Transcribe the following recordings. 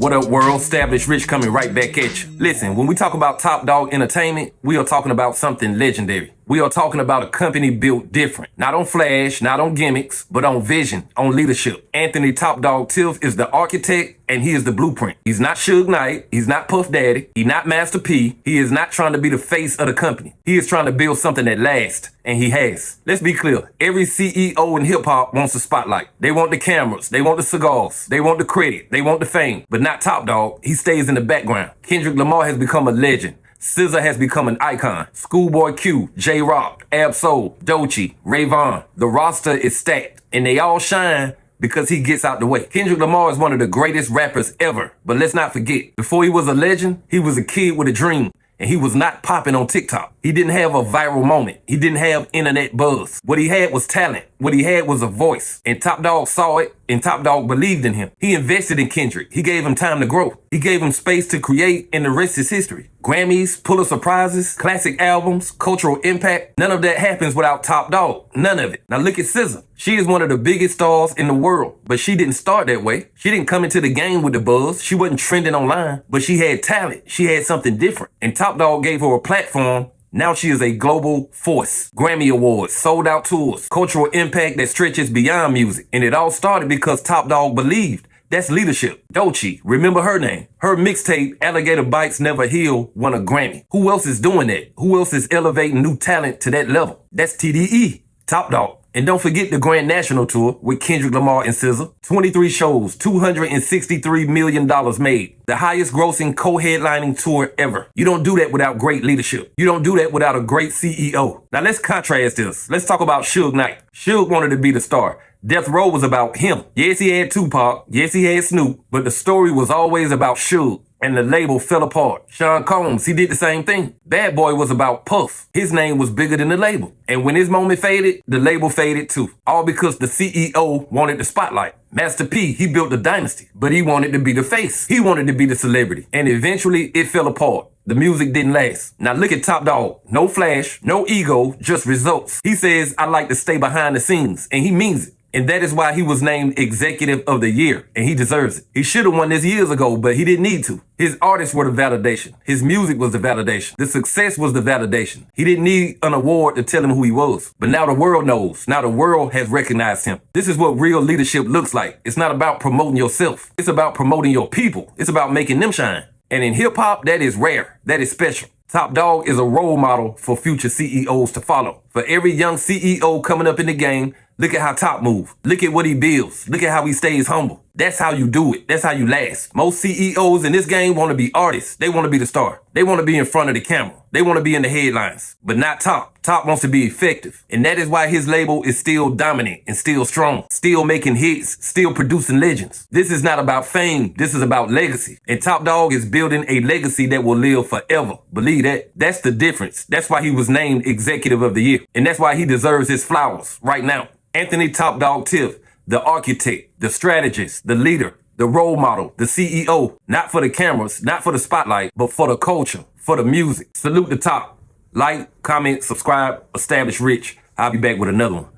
What up, world? Established Rich coming right back at you. Listen, when we talk about Top Dawg Entertainment, we are talking about something legendary. We are talking about a company built different. Not on flash, not on gimmicks, but on vision, on leadership. Anthony Top Dawg Tiffith is the architect and he is the blueprint. He's not Suge Knight. He's not Puff Daddy. He's not Master P. He is not trying to be the face of the company. He is trying to build something that lasts, and he has. Let's be clear. Every CEO in hip-hop wants the spotlight. They want the cameras. They want the cigars. They want the credit. They want the fame. But not Top Dawg. He stays in the background. Kendrick Lamar has become a legend. SZA has become an icon. Schoolboy Q, J-Rock, Ab-Soul, Doechii, Rayvon. The roster is stacked, and they all shine because he gets out the way. Kendrick Lamar is one of the greatest rappers ever. But let's not forget, before he was a legend, he was a kid with a dream. And he was not popping on TikTok. He didn't have a viral moment. He didn't have internet buzz. What he had was talent. What he had was a voice. And Top Dawg saw it, and Top Dawg believed in him. He invested in Kendrick. He gave him time to grow. He gave him space to create, and the rest is history. Grammys, Pulitzer Prizes, classic albums, cultural impact. None of that happens without Top Dawg. None of it. Now look at SZA. She is one of the biggest stars in the world, but she didn't start that way. She didn't come into the game with the buzz. She wasn't trending online, but she had talent. She had something different. And Top Dawg gave her a platform. Now she is a global force. Grammy Awards, sold out tours, cultural impact that stretches beyond music. And it all started because Top Dawg believed. That's leadership. Doechii, remember her name. Her mixtape, Alligator Bites Never Heal, won a Grammy. Who else is doing that? Who else is elevating new talent to that level? That's TDE, Top Dawg. And don't forget the Grand National Tour with Kendrick Lamar and SZA. 23 shows, $263 million made. The highest grossing co-headlining tour ever. You don't do that without great leadership. You don't do that without a great CEO. Now let's contrast this. Let's talk about Suge Knight. Suge wanted to be the star. Death Row was about him. Yes, he had Tupac. Yes, he had Snoop. But the story was always about Suge. And the label fell apart. Sean Combs, he did the same thing. Bad Boy was about Puff. His name was bigger than the label. And when his moment faded, the label faded too. All because the CEO wanted the spotlight. Master P, he built the dynasty, but he wanted to be the face. He wanted to be the celebrity. And eventually it fell apart. The music didn't last. Now look at Top Dawg. No flash, no ego, just results. He says, I like to stay behind the scenes, and he means it. And that is why he was named Executive of the Year, and he deserves it. He should have won this years ago, but he didn't need to. His artists were the validation. His music was the validation. The success was the validation. He didn't need an award to tell him who he was. But now the world knows. Now the world has recognized him. This is what real leadership looks like. It's not about promoting yourself. It's about promoting your people. It's about making them shine. And in hip hop, that is rare. That is special. Top Dawg is a role model for future CEOs to follow. For every young CEO coming up in the game, look at how Top move. Look at what he builds. Look at how he stays humble. That's how you do it. That's how you last. Most CEOs in this game want to be artists. They want to be the star. They want to be in front of the camera. They want to be in the headlines. But not Top. Top wants to be effective. And that is why his label is still dominant and still strong. Still making hits. Still producing legends. This is not about fame. This is about legacy. And Top Dawg is building a legacy that will live forever. Believe that. That's the difference. That's why he was named Executive of the Year. And that's why he deserves his flowers right now. Anthony Top Dawg Tiffith, the architect, the strategist, the leader, the role model, the CEO, not for the cameras, not for the spotlight, but for the culture, for the music. Salute the Top. Like, comment, subscribe, Established Rich. I'll be back with another one.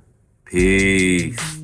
Peace.